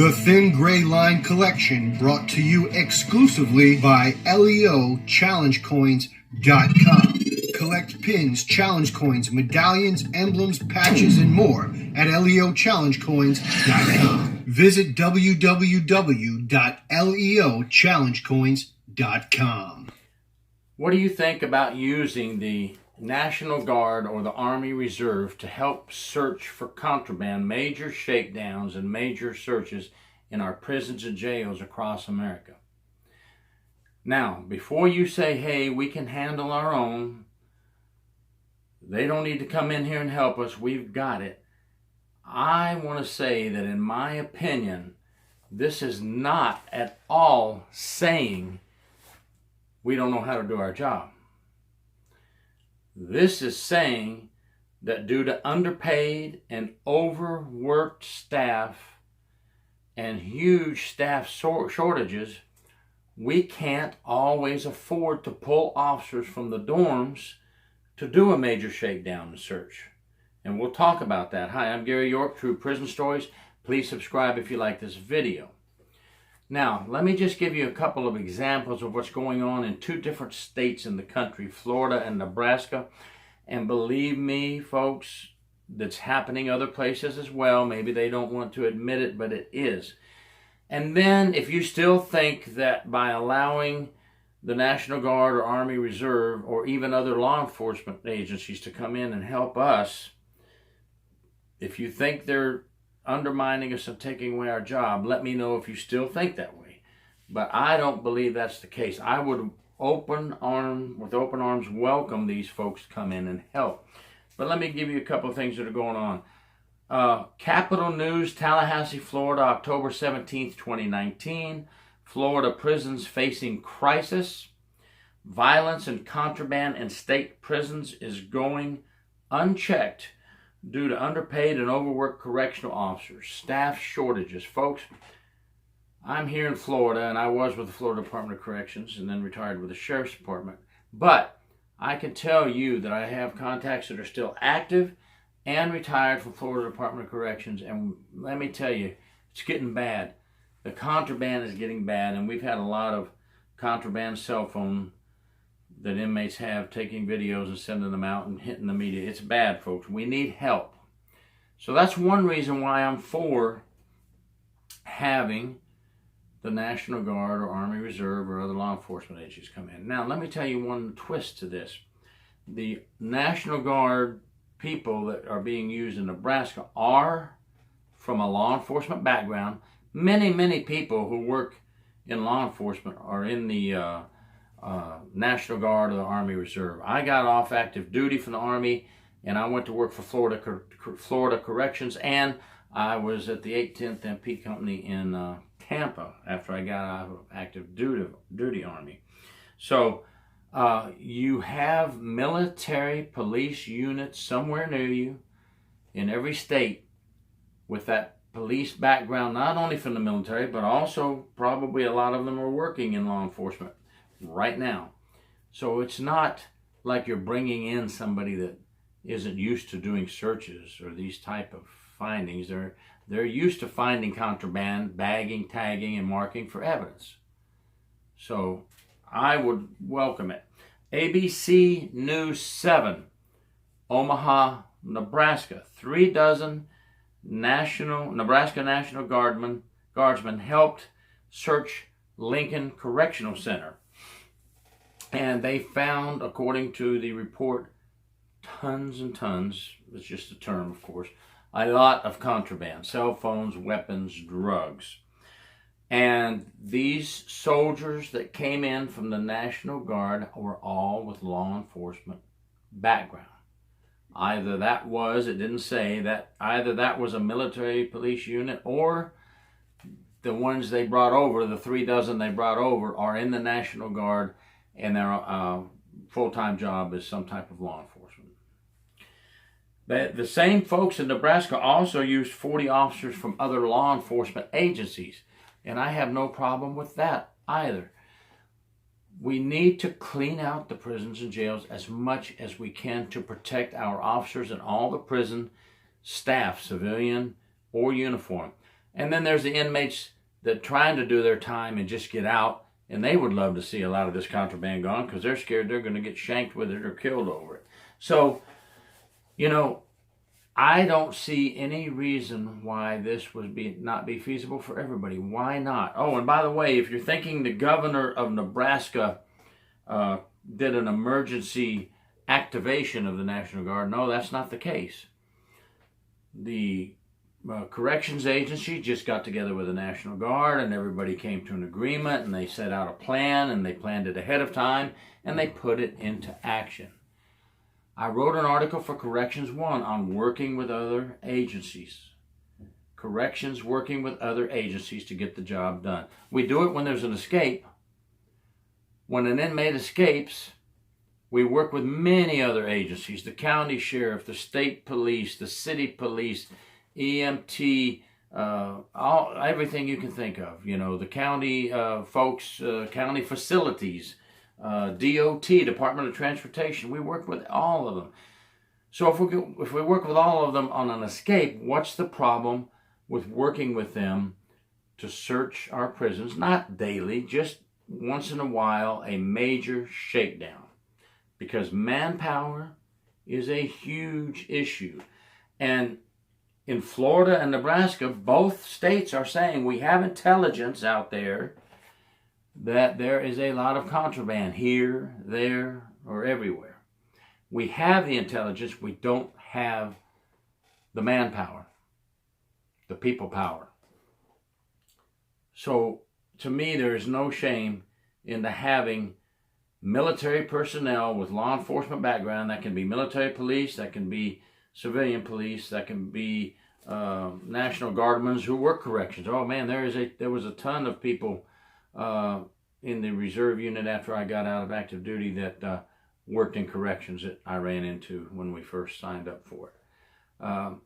The Thin Gray Line collection brought to you exclusively by LEOChallengeCoins.com. Collect pins, challenge coins, medallions, emblems, patches, and more at LEOChallengeCoins.com. Visit www.LEOChallengeCoins.com. What do you think about using the National Guard or the Army Reserve to help search for contraband, major shakedowns, and major searches in our prisons and jails across America? Now, before you say, hey, we can handle our own, they don't need to come in here and help us, we've got it, I want to say that in my opinion, this is not at all saying we don't know how to do our job. This is saying that due to underpaid and overworked staff and huge staff shortages, we can't always afford to pull officers from the dorms to do a major shakedown and search. And we'll talk about that. Hi, I'm Gary York, True Prison Stories. Please subscribe if you like this video. Now, let me just give you a couple of examples of what's going on in two different states in the country, Florida and Nebraska. And believe me, folks, that's happening other places as well. Maybe they don't want to admit it, but it is. And then if you still think that by allowing the National Guard or Army Reserve or even other law enforcement agencies to come in and help us, if you think they're undermining us and taking away our job, let me know if you still think that way. But I don't believe that's the case. I would with open arms welcome these folks to come in and help. But let me give you a couple of things that are going on. Capital News, Tallahassee, Florida, October 17th, 2019. Florida prisons facing crisis. Violence and contraband in state prisons is going unchecked due to underpaid and overworked correctional officers, staff shortages. Folks, I'm here in Florida, and I was with the Florida Department of Corrections and then retired with the Sheriff's Department. But I can tell you that I have contacts that are still active and retired from Florida Department of Corrections, and let me tell you, it's getting bad. The contraband is getting bad, and we've had a lot of contraband cell phone that inmates have, taking videos and sending them out and hitting the media. It's bad, folks. We need help. So that's one reason why I'm for having the National Guard or Army Reserve or other law enforcement agencies come in. Now, let me tell you one twist to this. The National Guard people that are being used in Nebraska are from a law enforcement background. Many people who work in law enforcement are in the National Guard or the Army Reserve. I got off active duty from the Army, and I went to work for Florida Corrections, and I was at the 810th MP Company in Tampa after I got out of active duty Army. So you have military police units somewhere near you in every state with that police background, not only from the military, but also probably a lot of them are working in law enforcement right now. So it's not like you're bringing in somebody that isn't used to doing searches or these type of findings. They're used to finding contraband, bagging, tagging, and marking for evidence. So I would welcome it. ABC News 7, Omaha, Nebraska. 36 Nebraska National Guardsmen helped search Lincoln Correctional Center. And they found, according to the report, tons and tons, it's just a term, of course, a lot of contraband, cell phones, weapons, drugs. And these soldiers that came in from the National Guard were all with law enforcement background. Either that was, it didn't say, that either that was a military police unit, or the ones they brought over, the 36 they brought over, are in the National Guard, and their full-time job is some type of law enforcement. The same folks in Nebraska also used 40 officers from other law enforcement agencies, and I have no problem with that either. We need to clean out the prisons and jails as much as we can to protect our officers and all the prison staff, civilian or uniform. And then there's the inmates that trying to do their time and just get out, and they would love to see a lot of this contraband gone because they're scared they're going to get shanked with it or killed over it. So, you know, I don't see any reason why this would not be feasible for everybody. Why not? Oh, and by the way, if you're thinking the governor of Nebraska did an emergency activation of the National Guard, no, that's not the case. The corrections agency just got together with the National Guard, and everybody came to an agreement, and they set out a plan, and they planned it ahead of time, and they put it into action. I wrote an article for Corrections 1 on working with other agencies. Corrections working with other agencies to get the job done. We do it when there's an escape. When an inmate escapes, we work with many other agencies, the county sheriff, the state police, the city police, EMT, everything you can think of. You know, the county folks, county facilities, DOT, Department of Transportation. We work with all of them. So if we work with all of them on an escape, what's the problem with working with them to search our prisons? Not daily, just once in a while, a major shakedown. Because manpower is a huge issue. And in Florida and Nebraska, both states are saying we have intelligence out there that there is a lot of contraband here, there, or everywhere. We have the intelligence, we don't have the manpower, the people power. So, to me, there is no shame in having military personnel with law enforcement background. That can be military police, that can be civilian police, that can be National Guardsmen who work corrections. Oh man, there was a ton of people in the reserve unit after I got out of active duty that worked in corrections that I ran into when we first signed up for it.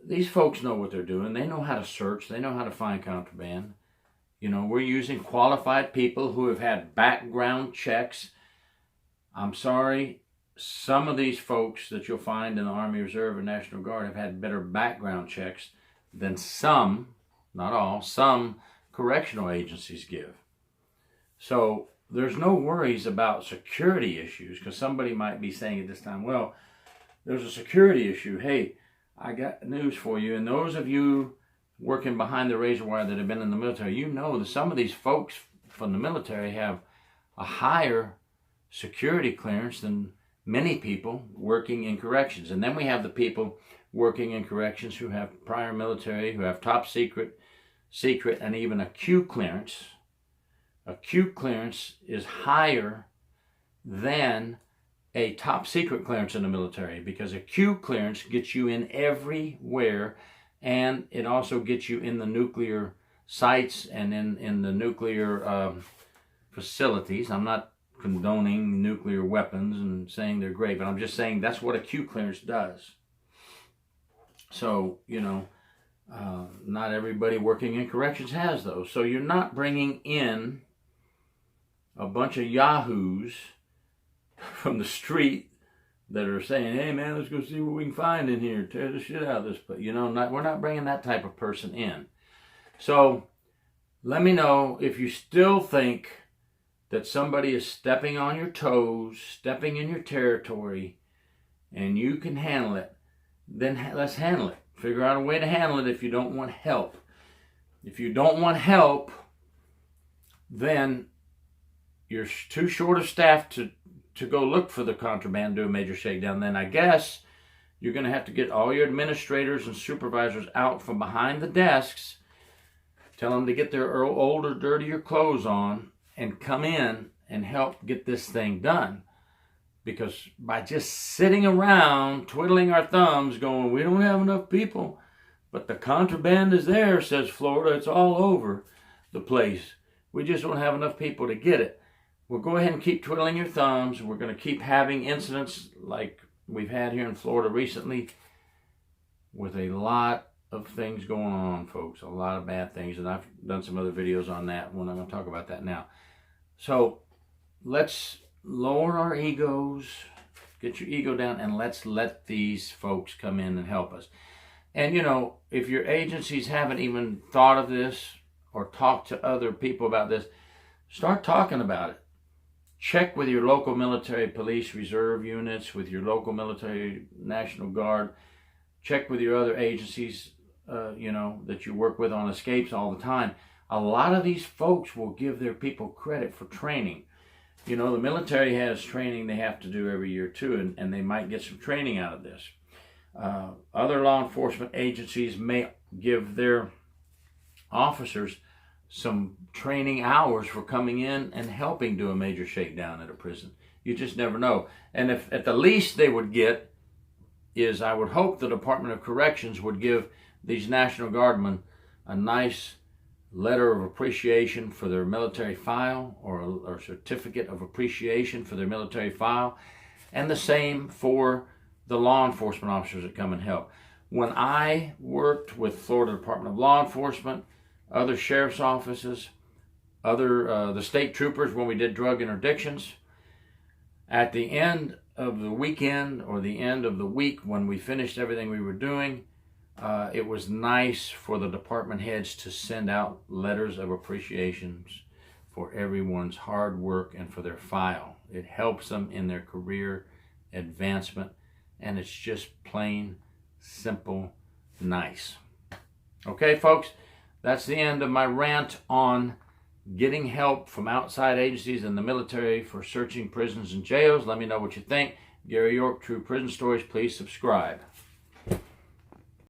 These folks know what they're doing. They know how to search. They know how to find contraband. You know, we're using qualified people who have had background checks. I'm sorry, some of these folks that you'll find in the Army Reserve and National Guard have had better background checks than some, not all, some correctional agencies give. So there's no worries about security issues, because somebody might be saying at this time, well, there's a security issue. Hey, I got news for you. And those of you working behind the razor wire that have been in the military, you know that some of these folks from the military have a higher security clearance than many people working in corrections. And then we have the people working in corrections who have prior military, who have top secret, and even a Q clearance. A Q clearance is higher than a top secret clearance in the military, because a Q clearance gets you in everywhere, and it also gets you in the nuclear sites and in the nuclear facilities. I'm not condoning nuclear weapons and saying they're great, but I'm just saying that's what a Q clearance does. So, you know, not everybody working in corrections has those. So you're not bringing in a bunch of yahoos from the street that are saying, hey man, let's go see what we can find in here, tear the shit out of this place. You know, we're not bringing that type of person in. So let me know if you still think that somebody is stepping on your toes, stepping in your territory, and you can handle it. Then let's handle it. Figure out a way to handle it if you don't want help. If you don't want help, then you're too short of staff to go look for the contraband, do a major shakedown. Then I guess you're going to have to get all your administrators and supervisors out from behind the desks, tell them to get their older, dirtier clothes on, and come in and help get this thing done. Because by just sitting around, twiddling our thumbs, going, we don't have enough people, but the contraband is there, says Florida, it's all over the place. We just don't have enough people to get it. Well, go ahead and keep twiddling your thumbs. We're going to keep having incidents like we've had here in Florida recently, with a lot of things going on, folks. A lot of bad things. And I've done some other videos on that when I'm going to talk about that now. So let's lower our egos, get your ego down, and let's let these folks come in and help us. And you know, if your agencies haven't even thought of this or talked to other people about this, start talking about it. Check with your local military police reserve units, with your local military National Guard. Check with your other agencies, you know, that you work with on escapes all the time. A lot of these folks will give their people credit for training. You know, the military has training they have to do every year too, and they might get some training out of this. Other law enforcement agencies may give their officers some training hours for coming in and helping do a major shakedown at a prison. You just never know. And if at the least they would get is, I would hope the Department of Corrections would give these National Guardmen a nice letter of appreciation for their military file, or a certificate of appreciation for their military file, and the same for the law enforcement officers that come and help. When I worked with Florida Department of Law Enforcement, other sheriff's offices, the state troopers, when we did drug interdictions, at the end of the weekend or the end of the week when we finished everything we were doing, it was nice for the department heads to send out letters of appreciations for everyone's hard work and for their file. It helps them in their career advancement, and it's just plain, simple, nice. Okay, folks, that's the end of my rant on getting help from outside agencies and the military for searching prisons and jails. Let me know what you think. Gary York, True Prison Stories. Please subscribe.